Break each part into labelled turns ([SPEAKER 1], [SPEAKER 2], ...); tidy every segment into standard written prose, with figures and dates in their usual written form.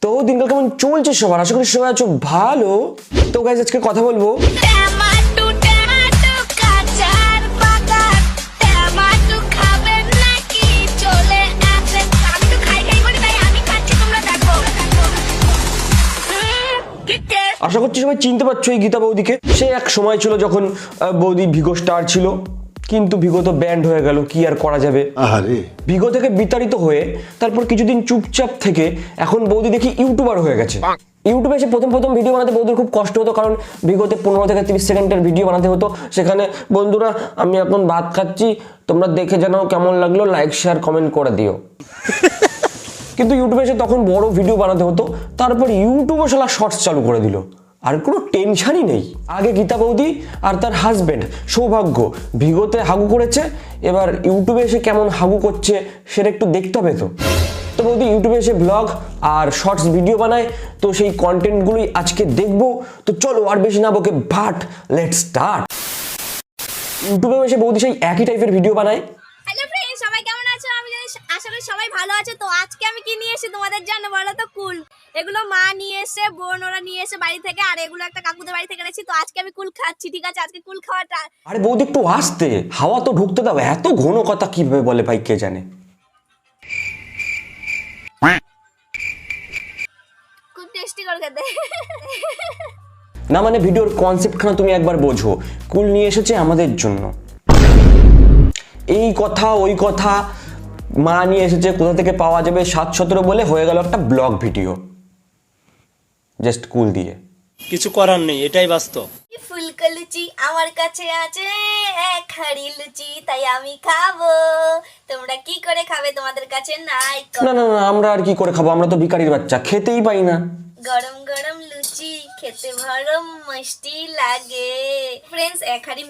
[SPEAKER 1] তো দিনকাল কেমন চলছে সবার? আশা করি সবাই আছো ভালো। তো গাইস আজকে কথা বলবো আশা করছি সবাই চিনতে পারছো এই গীতা বৌদিকে। সে এক সময় ছিল যখন বৌদি ভিগো স্টার ছিল, কিন্তু ভিগো তো ব্যান্ড হয়ে গেল, কি আর করা যাবে। ভিগো থেকে বিতাড়িত হয়ে তারপর কিছুদিন চুপচাপ থেকে এখন বৌদি দেখি ইউটিউবার হয়ে গেছে। ইউটিউবে এসে প্রথম ভিডিও বানাতে বৌদির খুব কষ্ট হতো, কারণ ভিগোতে 15 থেকে 30 সেকেন্ডের ভিডিও বানাতে হতো। সেখানে বন্ধুরা আমি এখন ভাত খাচ্ছি, তোমরা দেখে জানাও কেমন লাগলো, লাইক শেয়ার কমেন্ট করে দিও। কিন্তু ইউটিউবে এসে তখন বড় ভিডিও বানাতে হতো। তারপর ইউটিউবে শালা শর্টস চালু করে দিল, আর কোনো টেনশনই নেই। আগে গীতা বৌদি আর তার হাজবেন্ড সৌভাগ্য ভিগোতে হাগু করেছে, এবার ইউটিউবে এসে কেমন হাগু করছে সেটা একটু দেখতে হবে। তো বৌদি ইউটিউবে এসে ব্লগ আর শর্টস ভিডিও বানায়, তো সেই কন্টেন্টগুলোই আজকে দেখবো। তো চলো আর বেশি না বকে বাট লেটস স্টার্ট। ইউটিউবে এসে বৌদি সেই একই টাইপের ভিডিও বানায়।
[SPEAKER 2] হ্যালো ফ্রেন্ডস, সবাই কেমন আছো? আমি আশা করি সবাই ভালো আছো। তো আজকে আমি কি নিয়ে এসেছি তোমাদের জন্য বলো তো? কুল। এগুলো মা নিয়ে এসে, বোন ওরা নিয়ে এসে বাড়ি থেকে, আর এগুলো একটা কাকুদের বাড়ি থেকে এনেছি। তো আজকে আমি কুল খাচ্ছি, ঠিক আছে? আজকে কুল খাওয়াটা।
[SPEAKER 1] আরে বৌদি একটু আসতে, হাওয়া তো ঢুকতে দাও। এত ঘন কথা কিভাবে বলে ভাই কে জানে।
[SPEAKER 2] খুব টেস্টি করে খেতে।
[SPEAKER 1] না মানে ভিডিওর কনসেপ্টখানা তুমি একবার বোঝো। কুল নিয়ে এসেছে আমাদের জন্য, এই কথা ওই কথা, মা নিয়ে এসেছে, কোথা থেকে পাওয়া যাবে 7-17 বলে হয়ে গেল একটা ব্লগ ভিডিও জাস্ট কুল দিয়ে।
[SPEAKER 3] কিছু করার নেই, এটাই বাস্তব।
[SPEAKER 2] ফুলকো লুচি আমার কাছে আছে এক হাড়ি লুচি, তাই আমি খাবো। তোমরা কি করে খাবে? তোমাদের কাছে নাই।
[SPEAKER 1] না না না, আমরা আর কি করে খাবো? আমরা তো ভিখারির বাচ্চা, খেতেই পাই না।
[SPEAKER 2] গরম গরম লুচি খেতে বড় মিষ্টি লাগে। ফ্রেন্ডস, এক হাড়ি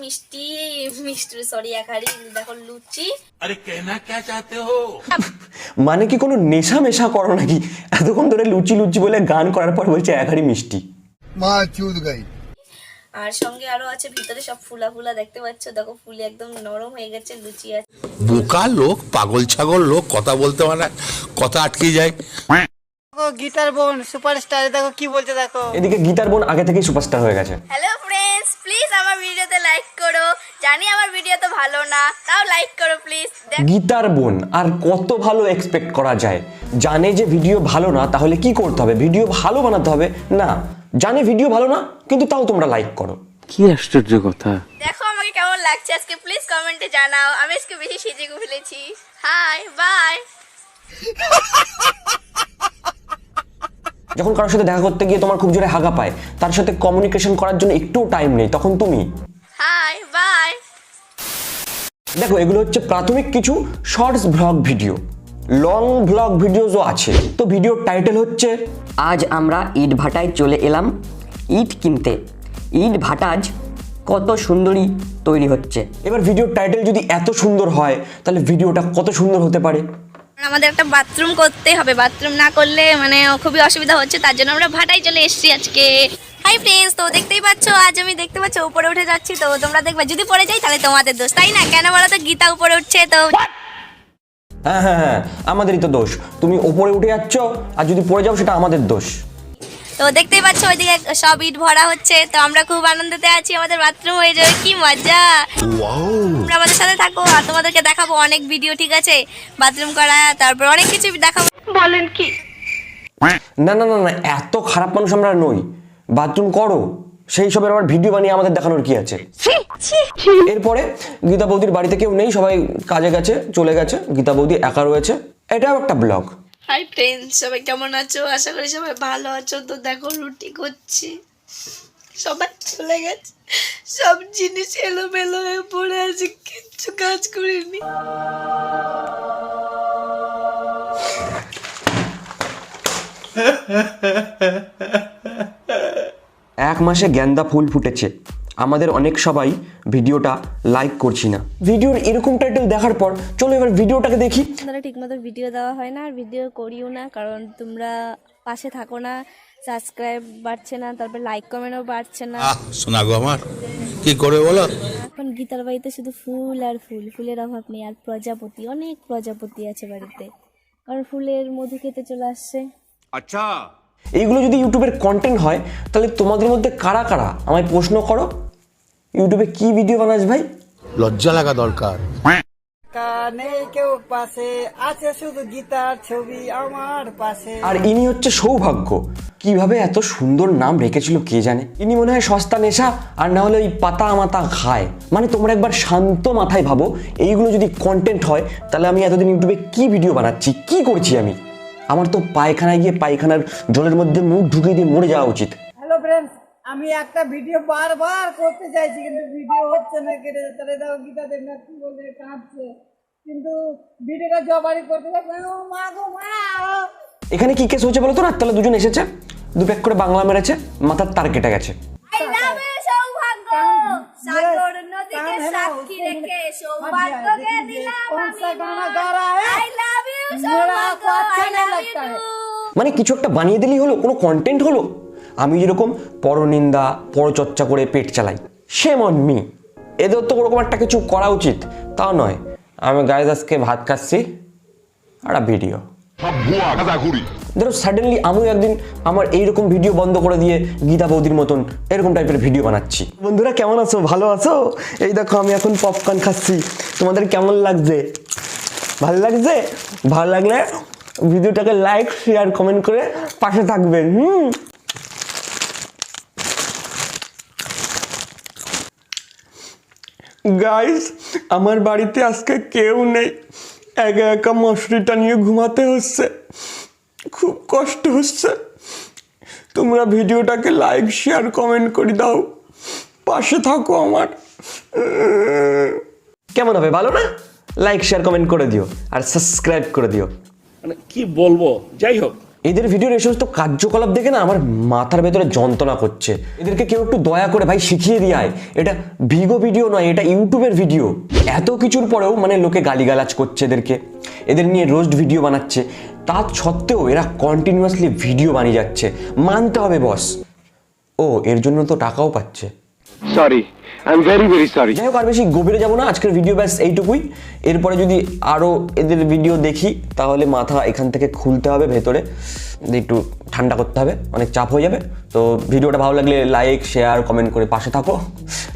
[SPEAKER 2] এক হাড়ি দেখো লুচি।
[SPEAKER 4] अरे कहना क्या चाहते हो?
[SPEAKER 1] মানে কি কোনো নেশা মেশা করো নাকি? এতক্ষণ ধরে লুচি লুচি বলে গান করার পর বলছে এক হাড়ি মিষ্টি।
[SPEAKER 5] মা চুদ গাই।
[SPEAKER 2] আর সঙ্গে আরো আছে ভিতরে সব ফুলা ফুলা, দেখতে পাচ্ছ? দেখো ফুলে একদম নরম হয়ে গেছে। লুচি আছে।
[SPEAKER 4] বোকা লোক, পাগল ছাগল লোক, কথা বলতে মানে কথা আটকে যায়।
[SPEAKER 6] গীতার বোন সুপারস্টার, দেখো কি বলছে দেখো।
[SPEAKER 1] এদিকে গীতার বোন আগে থেকেই সুপারস্টার হয়ে গেছে।
[SPEAKER 2] হ্যালো ফ্রেন্ডস, প্লিজ আমার ভিডিওতে লাইক করো। জানি আমার ভিডিও তো ভালো না, তাও লাইক করো প্লিজ।
[SPEAKER 1] গীতার বোন আর কত ভালো এক্সপেক্ট করা যায়? জানে যে ভিডিও ভালো না, তাহলে কি করতে হবে? ভিডিও ভালো বানাতে হবে না? জানে ভিডিও ভালো না, কিন্তু তাও তোমরা লাইক করো।
[SPEAKER 7] কি আশ্চর্য কথা।
[SPEAKER 2] দেখো আমাকে কেমন লাগছে আজকে, প্লিজ কমেন্টে জানাও। আমি আজকে বেশি সেজে ফেলেছি। High by.
[SPEAKER 1] যখন কারোর সাথে দেখা করতে গিয়ে তোমার খুব জোরে হাগা পায়, তার সাথে কমিউনিকেশন করার জন্য একটু টাইম নেই, তখন তুমি
[SPEAKER 2] হাই বাই।
[SPEAKER 1] দেখো এগুলো হচ্ছে প্রাথমিক কিছু shorts vlog video. Long vlog ভিডিওসও আছে। তো ভিডিওর টাইটেল হচ্ছে
[SPEAKER 8] আজ আমরা ইট ভাটায় চলে এলাম ইট কিনতে। ইট ভাটাজ কত সুন্দরী তৈরি হচ্ছে।
[SPEAKER 1] এবার ভিডিওর টাইটেল যদি এত সুন্দর হয়, তাহলে ভিডিওটা কত সুন্দর হতে পারে।
[SPEAKER 2] আমাদের একটা বাথরুম করতে হবে, বাথরুম না করলে মানে খুবই অসুবিধা হচ্ছে, তার জন্য আমরা ভাটায় চলে এসেছি আজকে। হাই ফ্রেন্ডস, তো দেখতেই পাচ্ছ আজ আমি দেখতে পাচ্ছ উপরে উঠে যাচ্ছি। তো তোমরা দেখবে যদি পড়ে যাই তাহলে তোমাদের দোষ, তাই না? কেন বলো তো? গীতা উপরে উঠছে তো।
[SPEAKER 1] হ্যাঁ হ্যাঁ হ্যাঁ, আমাদেরই তো দোষ। তুমি ওপরে উঠে যাচ্ছ, আর যদি পড়ে যাও সেটা আমাদের দোষ।
[SPEAKER 2] তো দেখতেই পাচ্ছ ওইদিকে সব ইট ভরা হচ্ছে। তো আমরা খুব আনন্দতে আছি, আমাদের বাথরুম হয়ে যাবে, কি মজা। তোমরা আমাদের সাথে থাকো আর তোমাদেরকে দেখাবো অনেক ভিডিও, ঠিক আছে? বাথরুম করা, তারপর অনেক কিছু দেখাবো। বলেন কি?
[SPEAKER 1] না না না না, এত খারাপ মানুষ আমরা নই। বাথরুম করো, সেই সবের আবার ভিডিও বানিয়ে আমাদের দেখানোর কি আছে? এরপরে গীতা বৌদির বাড়িতে কেউ নেই, সবাই কাজে গেছে, চলে গেছে। গীতা বৌদি একা রয়েছে। এটাও একটা ব্লগ।
[SPEAKER 2] হাই ফ্রেন্ডস, সবাই কেমন আছো? আশা করি সবাই ভালো আছো। তো দেখো রুটি করছি, সবাই চলে গেছে, সব জিনিস এলোমেলো হয়ে পড়ে আছে, কিচ্ছু কাজ করিনি।
[SPEAKER 1] এক মাসে গেন্দা ফুল ফুটেছে। আমাদের অনেক সবাই ভিডিওটা লাইক করছি না। ভিডিওর এরকম টাইটেল দেখার পর চলো এবার ভিডিওটাকে দেখি।
[SPEAKER 9] আপনারা ঠিকমতো ভিডিও দেওয়া হয় না, আর ভিডিও করিও না, কারণ তোমরা পাশে থাকো না। সাবস্ক্রাইব বাড়ছে না, তারপর লাইক কমেন্টও বাড়ছে না।
[SPEAKER 4] শোনা গো আমার, কি করে বলো?
[SPEAKER 9] এখন গীতার বাড়িতে শুধু ফুল আর ফুল, ফুলের অভাব নেই। আর প্রজাপতি, অনেক প্রজাপতি আছে বাড়িতে, কারণ ফুলের মধু খেতে চলে আসছে।
[SPEAKER 10] আচ্ছা
[SPEAKER 1] এইগুলো যদি ইউটিউবের কন্টেন্ট হয় তাহলে তোমাদের মধ্যে কারা কারা আমায় প্রশ্ন করো ইউটিউবে কি ভিডিও বানাস ভাই?
[SPEAKER 4] লজ্জা লাগা দরকার।
[SPEAKER 6] নেই কেউ পাশে, আছে শুধু গীতার ছবি আমার পাশে।
[SPEAKER 1] আর ইনি হচ্ছে সৌভাগ্য। কিভাবে এত সুন্দর নাম রেখেছিল কে জানে। ইনি মনে হয় সস্তা নেশা, আর না হলে ওই পাতা মাতা খায়। মানে তোমরা একবার শান্ত মাথায় ভাবো, এইগুলো যদি কন্টেন্ট হয় তাহলে আমি এতদিন ইউটিউবে কি ভিডিও বানাচ্ছি, কি করছি আমি? আমার তো পায়খানায় গিয়ে পায়খানার জলের মধ্যে মুখ ঢুকিয়ে দিয়ে মরে যাওয়া উচিত।
[SPEAKER 6] হ্যালো ফ্রেন্ডস, আমি একটা ভিডিও বারবার করতে চাইছি কিন্তু ভিডিও হচ্ছে না, কেটে তাহলে দেখো গীতা দেবনাথ কি বলে কাঁদছে, কিন্তু ভিডিওটা জবারি করতে যাচ্ছে। ও মা গো মা!
[SPEAKER 1] এখানে কি কেস হয়েছে বলো তো? না তাহলে দুজন এসেছে, দু প্যাক করে বাংলা মেরেছে, মাথার তার কেটে গেছে।
[SPEAKER 2] I love you, সৌভাগ্য। সাগর নদীকে সাক্ষী রেখে সৌভাগ্যকে দিলাম আমি। I love you, সৌভাগ্য। I love you too।
[SPEAKER 1] মানে কিছু একটা বানিয়ে দিলেই হলো, কোনো কন্টেন্ট হলো। আমি যেরকম পরনিন্দা পরচর্চা করে পেট চালাই, সেম অন মি। এদের তো ওরকম একটা কিছু করা উচিত, তাও নয়। আমি গাইজ আজকে ভাত খাচ্ছি আর ভিডিও ধরো সাডেনলি আমিও একদিন আমার এইরকম ভিডিও বন্ধ করে দিয়ে গীতা বৌদির মতন এরকম টাইপের ভিডিও বানাচ্ছি। বন্ধুরা কেমন আছো? ভালো আছো? এই দেখো আমি এখন পপকর্ন খাচ্ছি। তোমাদের কেমন লাগছে? ভালো লাগছে? ভালো লাগলে ভিডিওটাকে লাইক শেয়ার কমেন্ট করে পাশে থাকবেন। গাইস, আমার বাড়িতে আজকে কেউ নেই, একা একা মশারিটা নিয়ে ঘুমাতে হচ্ছে, খুব কষ্ট হচ্ছে। তোমরা ভিডিওটাকে লাইক শেয়ার কমেন্ট করে দাও, পাশে থাকো আমার। কেমন হবে ভালো না? লাইক শেয়ার কমেন্ট করে দিও আর সাবস্ক্রাইব করে দিও।
[SPEAKER 3] মানে কি বলবো, যাই হোক।
[SPEAKER 1] এদের ভিডিওর এই সমস্ত কার্যকলাপ দেখে না আমার মাথার ভেতরে যন্ত্রণা করছে। এদেরকে কেউ একটু দয়া করে ভাই শিখিয়ে দিয়ে আয়, এটা ভিগো ভিডিও নয়, এটা ইউটিউবের ভিডিও। এত কিছুর পরেও মানে লোকে গালিগালাজ করছে এদেরকে, এদের নিয়ে রোস্ট ভিডিও বানাচ্ছে, তা সত্ত্বেও এরা কন্টিনিউয়াসলি ভিডিও বানিয়ে যাচ্ছে। মানতে হবে বস। ও এর জন্য তো টাকাও পাচ্ছে।
[SPEAKER 5] Sorry, I am very very sorry.
[SPEAKER 1] যাই হোক, আর বেশি গভীরে যাবো না, আজকের ভিডিও ব্যাস এইটুকুই। এরপরে যদি আরও এদের ভিডিও দেখি তাহলে মাথা এখান থেকে খুলতে হবে, ভেতরে একটু ঠান্ডা করতে হবে, অনেক চাপ হয়ে যাবে। তো ভিডিওটা ভালো লাগলে লাইক শেয়ার কমেন্ট করে পাশে থাকো।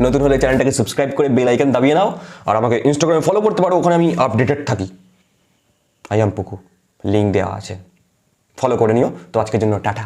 [SPEAKER 1] নতুন হলে চ্যানেলটাকে সাবস্ক্রাইব করে বেল আইকন দাবিয়ে নাও। আর আমাকে ইনস্টাগ্রামে ফলো করতে পারো, ওখানে আমি আপডেটেড থাকি। আই এম পুকু, লিঙ্ক দেওয়া আছে, ফলো করে নিও। তো আজকের জন্য টাটা।